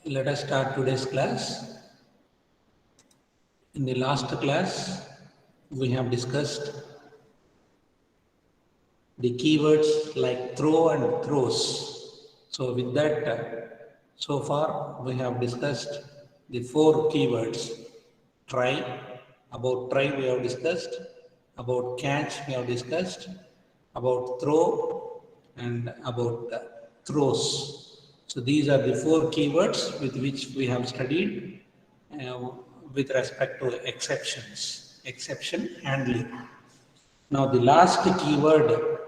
Let us start today's class. In the last class, we have discussed the keywords like throw and throws. So with that, so far we have discussed the 4 keywords. Try, about try we have discussed, about catch we have discussed, about throw, and about throws. So these are the 4 keywords with which we have studied with respect to exceptions, exception handling. Now the last keyword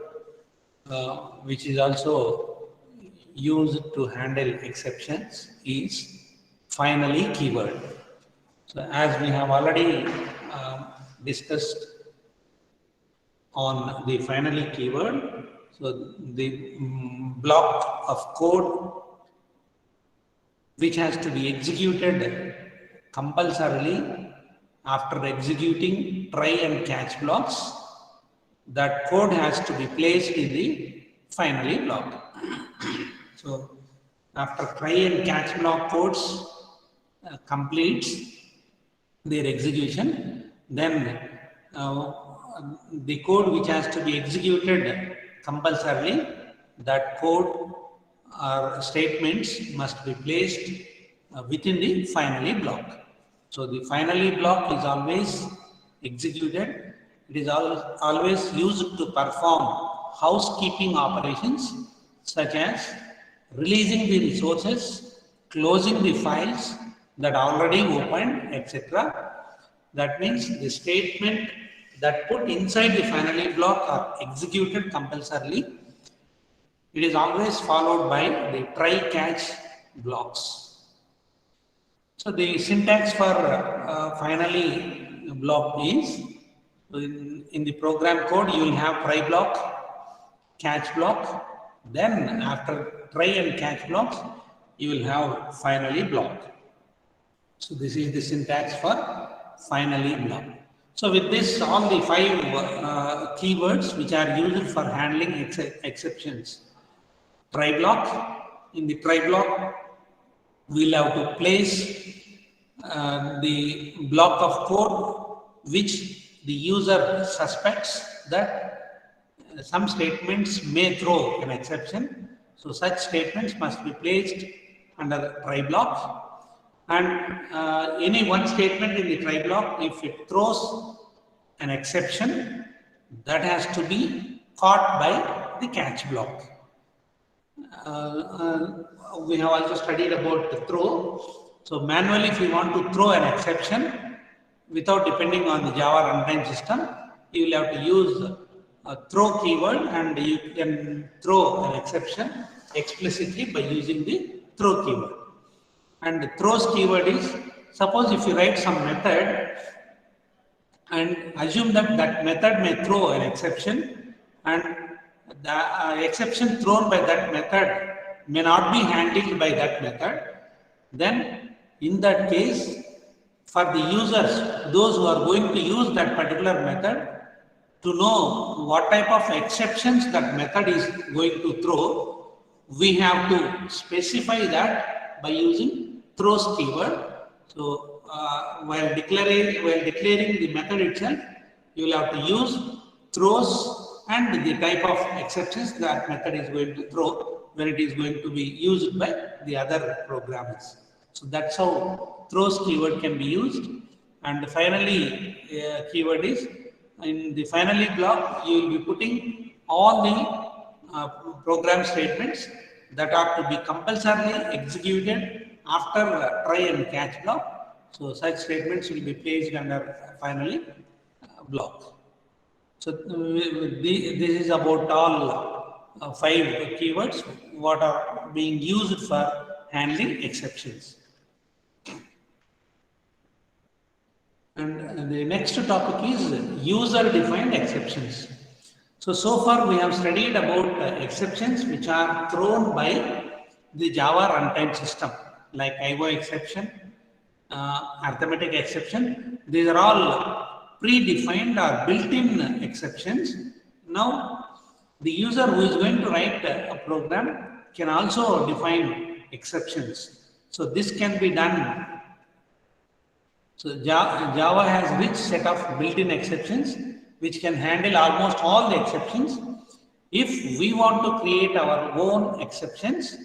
which is also used to handle exceptions is finally keyword. So as we have already discussed on the finally keyword, so the block of code which has to be executed compulsorily after executing try and catch blocks, that code has to be placed in the finally block. So after try and catch block codes completes their execution, then the code which has to be executed compulsorily, that code or statements must be placed within the finally block. So the finally block is always executed. It is always used to perform housekeeping operations such as releasing the resources, closing the files that already opened, etc. That means the statement that put inside the finally block are executed compulsorily. It is always followed by the try-catch blocks. So the syntax for finally block is, in the program code you will have try block, catch block, then after try and catch blocks you will have finally block. So this is the syntax for finally block. So with this, all the 5 keywords which are used for handling exceptions. Try block. In the try block, we'll have to place the block of code which the user suspects that some statements may throw an exception. So such statements must be placed under try block. And any one statement in the try block, if it throws an exception, that has to be caught by the catch block. We have also studied about the throw. So manually, if you want to throw an exception without depending on the Java runtime system, you will have to use a throw keyword, and you can throw an exception explicitly by using the throw keyword. And the throws keyword is, suppose if you write some method and assume that that method may throw an exception, and the exception thrown by that method may not be handled by that method, then in that case, for the users, those who are going to use that particular method, to know what type of exceptions that method is going to throw, we have to specify that by using throws keyword. So while declaring the method itself, you will have to use throws and the type of exceptions that method is going to throw when it is going to be used by the other programmers. So that's how throws keyword can be used. And finally, keyword is, in the finally block, you will be putting all the program statements that are to be compulsorily executed after try and catch block. So such statements will be placed under finally block. So this is about all 5 keywords what are being used for handling exceptions. And the next topic is user-defined exceptions. So far we have studied about exceptions which are thrown by the Java runtime system, like IO exception, arithmetic exception. These are all predefined or built-in exceptions. Now, the user who is going to write a program can also define exceptions. So this can be done. So Java has rich set of built-in exceptions which can handle almost all the exceptions. If we want to create our own exceptions,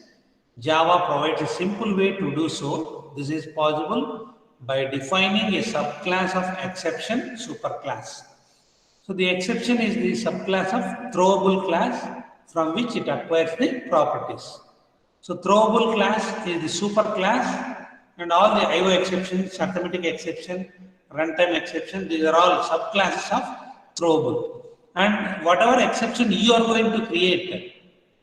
Java provides a simple way to do so. This is possible by defining a subclass of exception superclass. So the exception is the subclass of throwable class from which it acquires the properties. So throwable class is the superclass, and all the IO exceptions, arithmetic exception, runtime exception, these are all subclasses of throwable. And whatever exception you are going to create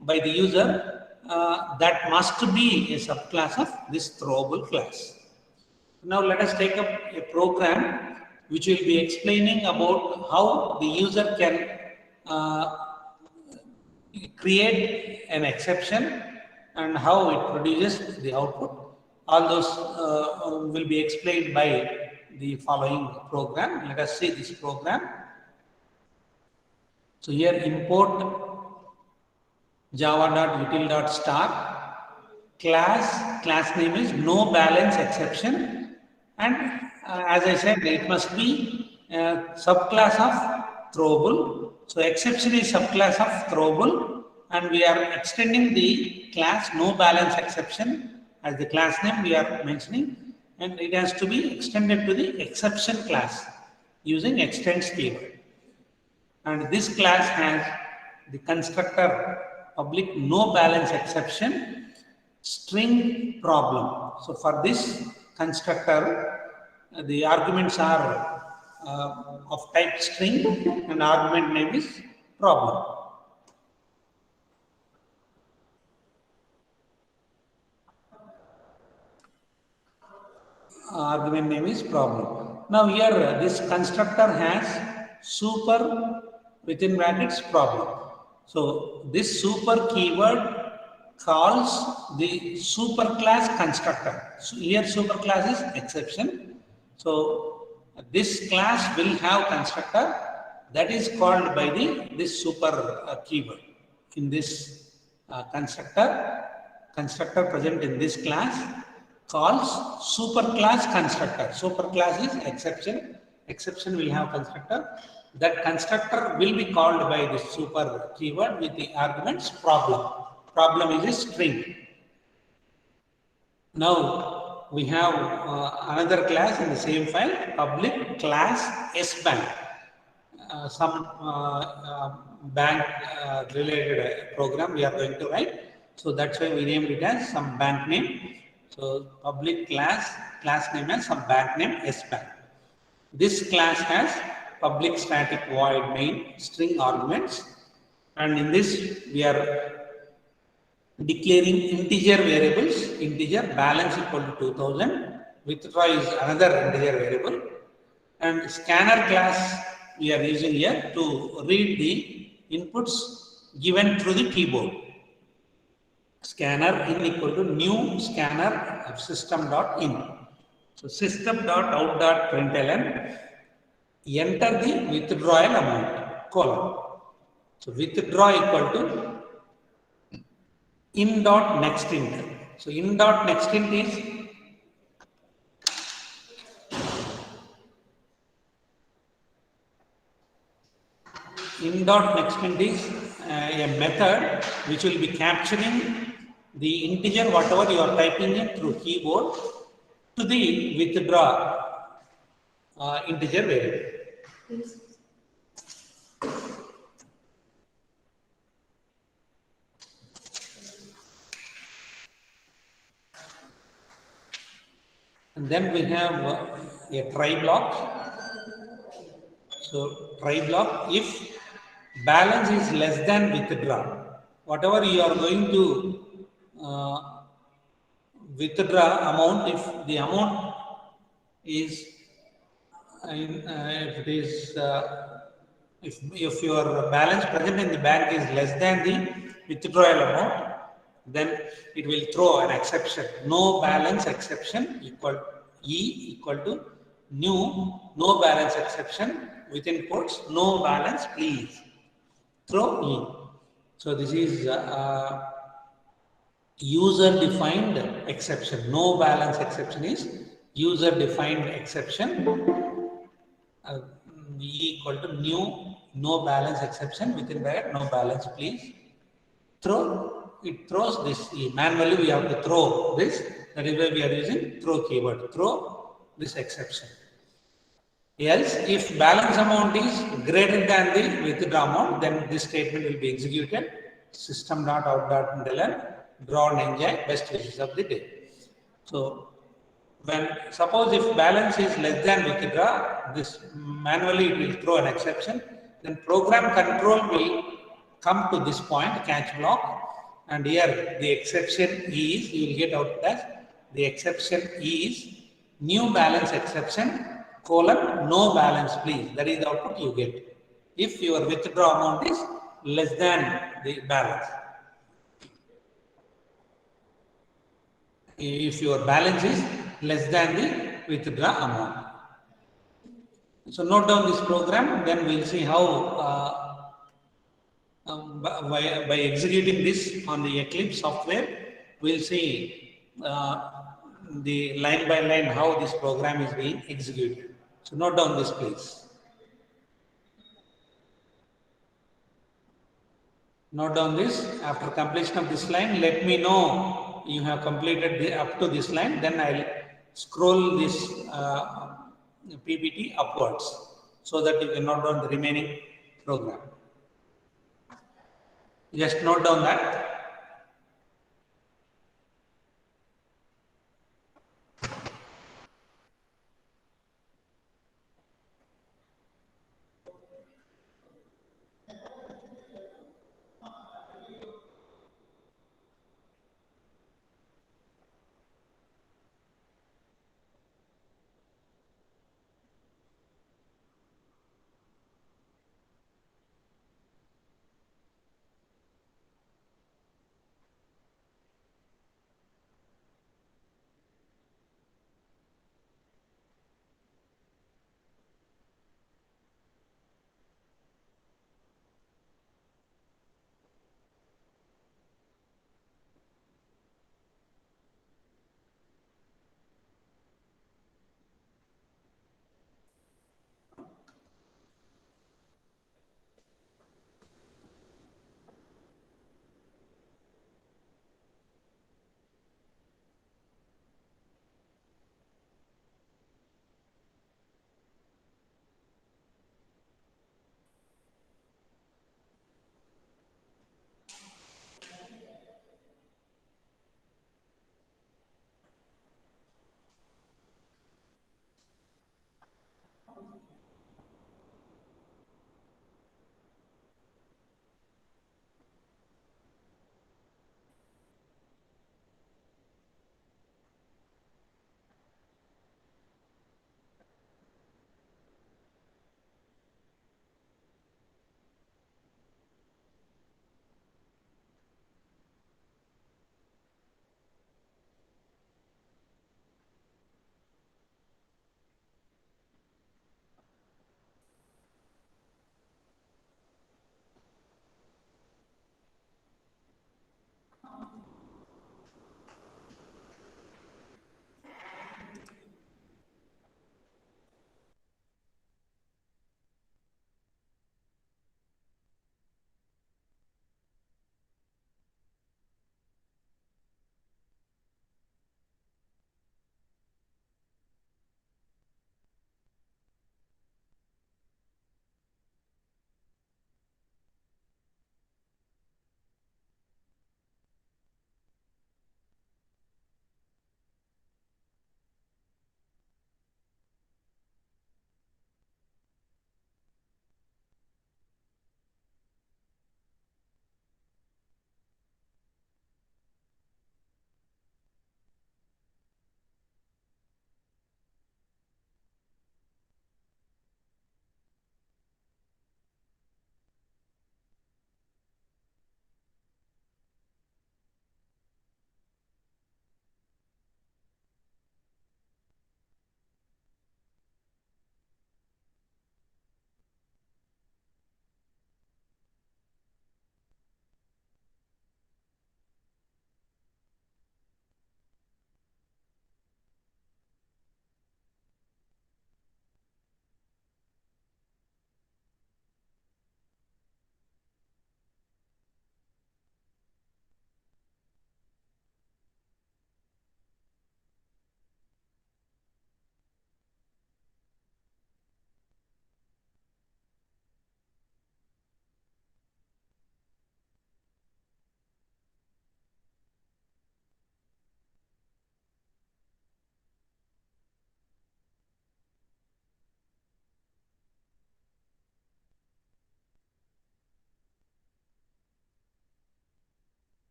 by the user, that must be a subclass of this throwable class. Now let us take up a program which will be explaining about how the user can create an exception and how it produces the output. All those will be explained by the following program. Let us see this program. So here import java.util.star class name is no balance exception, and as I said, it must be a subclass of throwable. So exception is subclass of throwable, and we are extending the class no balance exception as the class name we are mentioning, and it has to be extended to the exception class using extends keyword. And this class has the constructor public no balance exception string problem. So for this constructor, the arguments are of type string and argument name is problem. Argument name is problem. Now here this constructor has super within brackets problem. So this super keyword calls the superclass constructor. So here superclass is exception. So this class will have constructor that is called by this super keyword. In this constructor present in this class calls superclass constructor. Superclass is exception. Exception will have constructor. That constructor will be called by the super keyword with the arguments problem. Problem is a string. Now we have another class in the same file, public class sbank. Some bank related program we are going to write. So that's why we named it as some bank name. So public class name as some bank name sbank. This class has public static void main string arguments, and in this we are declaring integer variables, integer balance equal to 2000, withdraw is another integer variable, and scanner class we are using here to read the inputs given through the keyboard. Scanner in equal to new scanner of system.in. So system.out.println, enter the withdrawal amount, colon. So withdraw equal to in.nextInt. So in.nextInt is a method which will be capturing the integer whatever you are typing in through keyboard to the withdraw integer variable. And then we have a try block. So try block, if balance is less than withdraw, whatever you are going to withdraw amount, if the amount is if your balance present in the bank is less than the withdrawal amount, then it will throw an exception. No balance exception equal to new no balance exception within quotes, no balance please, throw in. So this is user defined exception. No balance exception is user defined exception, uh, equal to new no balance exception within bracket no balance please, throw. It throws this. Manually we have to throw this. That is why we are using throw keyword. Throw this exception. Else, if balance amount is greater than the withdraw amount, then this statement will be executed. System.out.println, draw and enjoy, best wishes of the day. So when suppose if balance is less than withdraw, this manually it will throw an exception. Then program control will come to this point, catch block, and here the exception is, you will get out that the exception is new balance exception colon no balance please. That is the output you get if your withdraw amount is less than the balance. If your balance is less than the withdraw amount. So note down this program, then we'll see how by executing this on the Eclipse software, we'll see the line by line how this program is being executed. So note down this please. Note down this. After completion of this line, let me know you have completed up to this line. Then I'll scroll this PPT upwards so that you can note down the remaining program. Just note down that.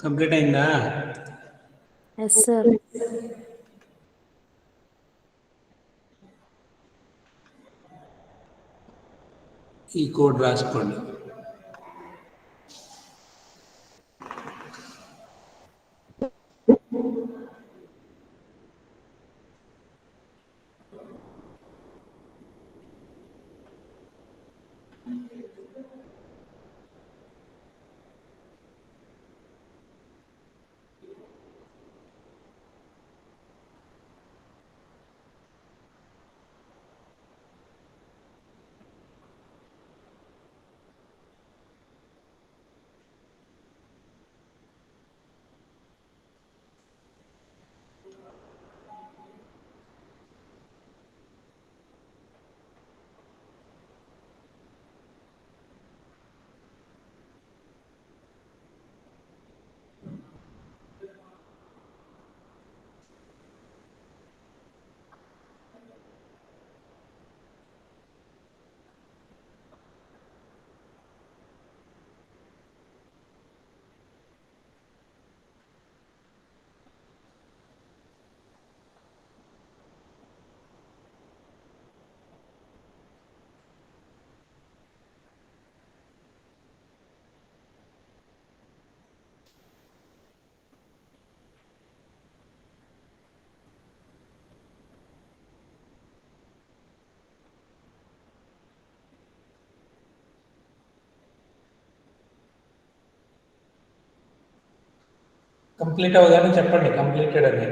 Complete అయిందా? Yes sir. ఈ code రాసుకోండి. Complete అవ్వగానే చెప్పండి completed అని.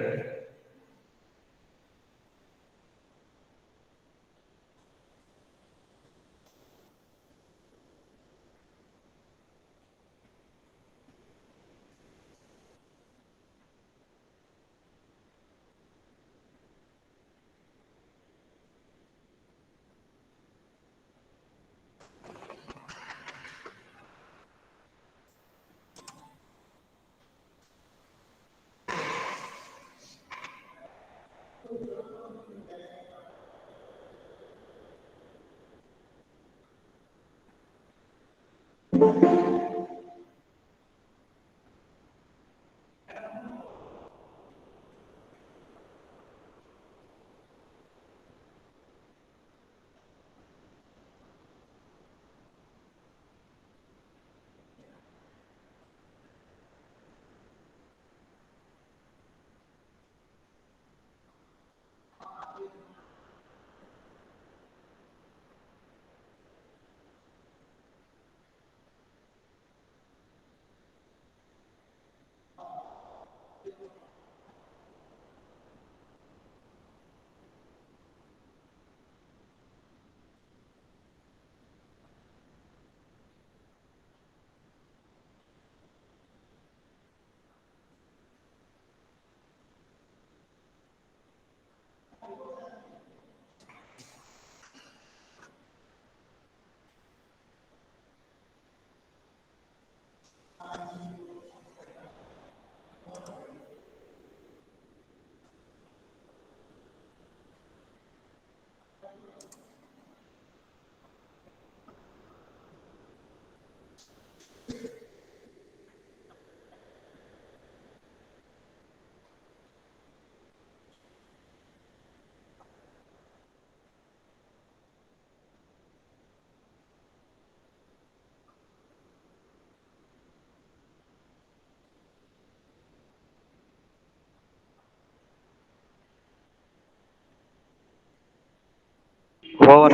Over.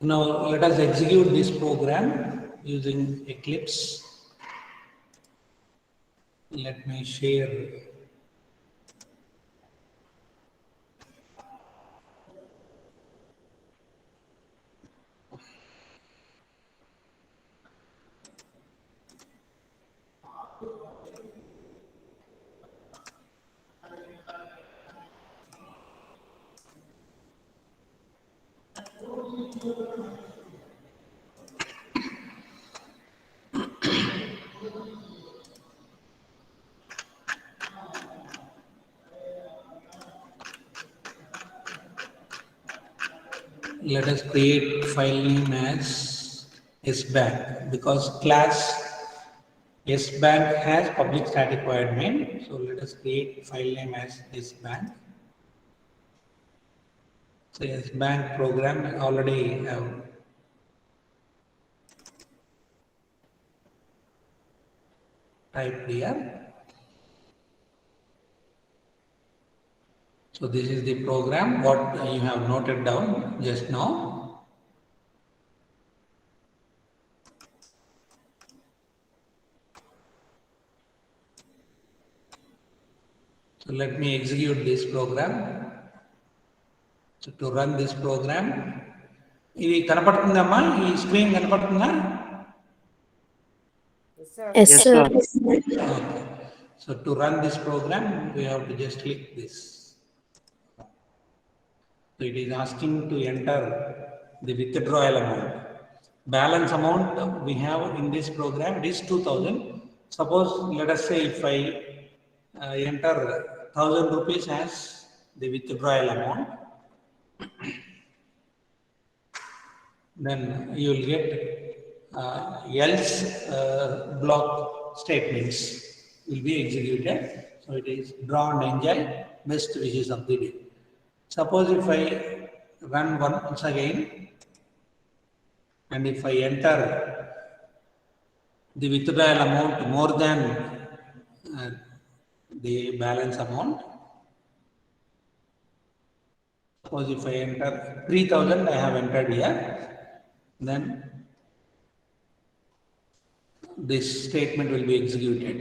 Now let us execute this program using Eclipse. Let me share. Let us create file name as S bank, because class S bank has public static void main. So let us create file name as S bank. So S bank program already have typed here. So this is the program what you have noted down just now. So let me execute this program. So to run this program, ఇది కనపడుతుందమ్మా, ఈ screen కనపడుతుందా? Yes, Yes, sir. sir. Okay. So to run this program, we have to just click this. So it is asking to enter the withdrawal amount. Balance amount we have in this program, it is 2000. Suppose let us say if I enter 1000 rupees as the withdrawal amount, then you will get else block statements will be executed. So it is draw and enjoy, best wishes of the day. Suppose if I run once again and if I enter the withdrawal amount more than the balance amount, suppose if I enter 3000, I have entered here, then this statement will be executed.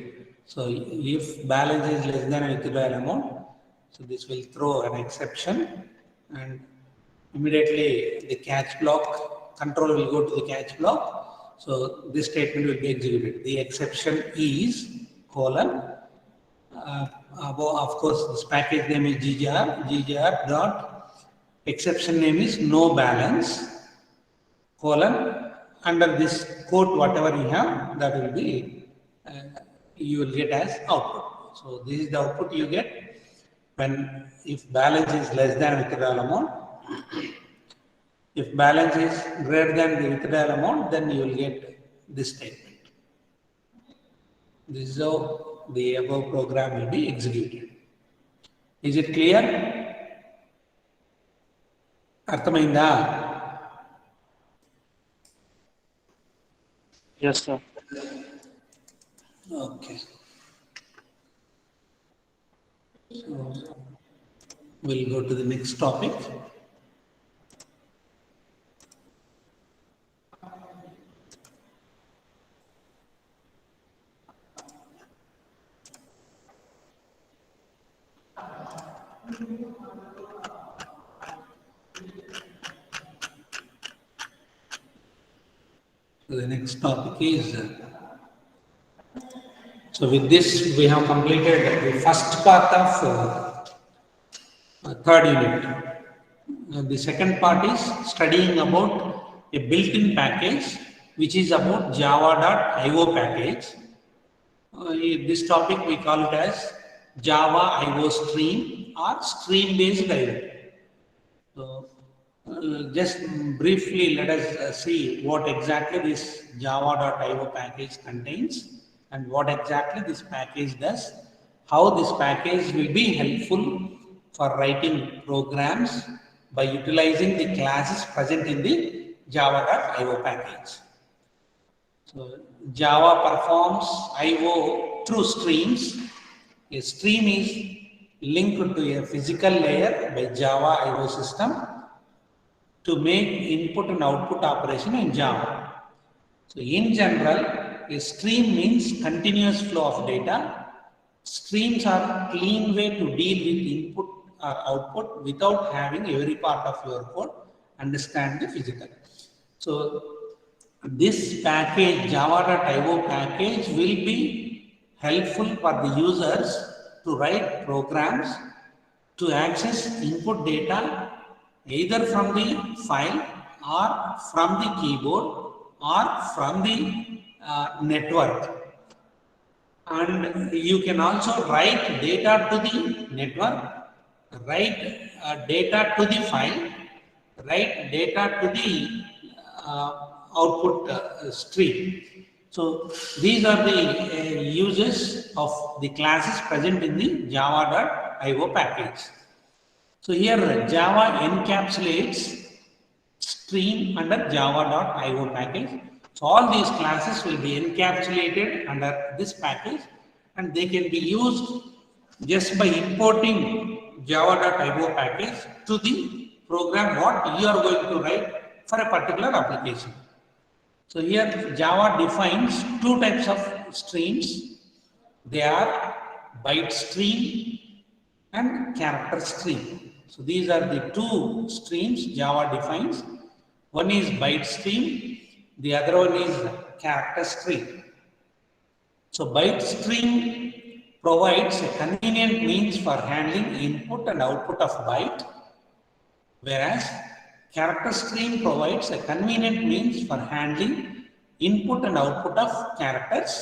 So if balance is less than a withdrawal amount, so this will throw an exception and immediately the catch block control will go to the catch block. So this statement will be executed. The exception is colon. Of course, this package name is ggr dot exception name is no balance colon. Under this quote, whatever you have, that will be you will get as output. So this is the output you get when if balance is less than withdrawal amount. If balance is greater than the withdrawal amount, then you will get this statement. This is how the above program will be executed. Is it clear? అర్థమైందా? Yes, sir. Okay. So we'll go to the next topic. So the next topic is, so with this we have completed the first part of third unit. The second part is studying about a built-in package which is about java.io package. This topic we call it as Java IO stream or stream-based IO. So just briefly let us see what exactly this java.io package contains and what exactly this package does, how this package will be helpful for writing programs by utilizing the classes present in the java.io package. So Java performs IO through streams. A stream is linked to a physical layer by Java IO system to make input and output operation in Java. So in general, a stream means continuous flow of data. Streams are a clean way to deal with input or output without having every part of your code understand the physical. So this package, java.io package, will be helpful for the users to write programs to access input data either from the file or from the keyboard or from the network. And you can also write data to the network, write data to the file, write data to the output stream. So these are the uses of the classes present in the java.io package. So here Java encapsulates stream under java.io package. So all these classes will be encapsulated under this package, and they can be used just by importing java.io package to the program what you are going to write for a particular application. So here Java defines two types of streams. They are byte stream and character stream. So these are the two streams Java defines. One is byte stream, the other one is character stream. So byte stream provides a convenient means for handling input and output of byte, whereas character stream provides a convenient means for handling input and output of characters.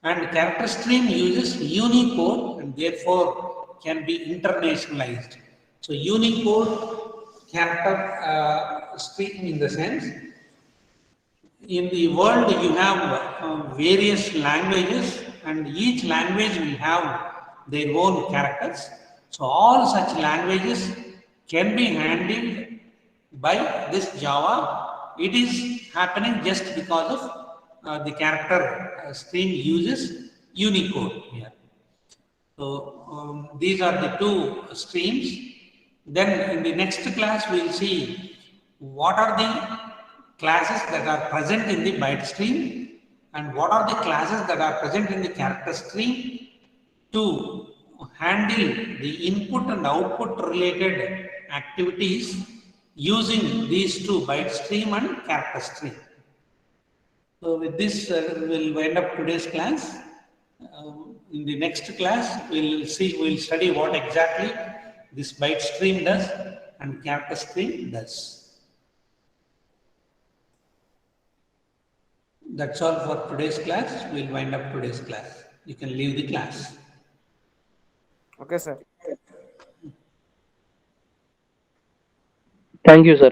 And character stream uses Unicode and therefore can be internationalized. So Unicode character stream in the sense, in the world you have various languages and each language will have their own characters. So all such languages can be handled by this Java. It is happening just because of the character stream uses Unicode here. So these are the two streams. Then in the next class we will see what are the classes that are present in the byte stream and what are the classes that are present in the character stream to handle the input and output related activities using these two, byte stream and character stream. So with this, we'll wind up today's class. In the next class, we'll study what exactly this byte stream does and character stream does. That's all for today's class. We'll wind up today's class. You can leave the class. Okay, sir. Thank you, sir.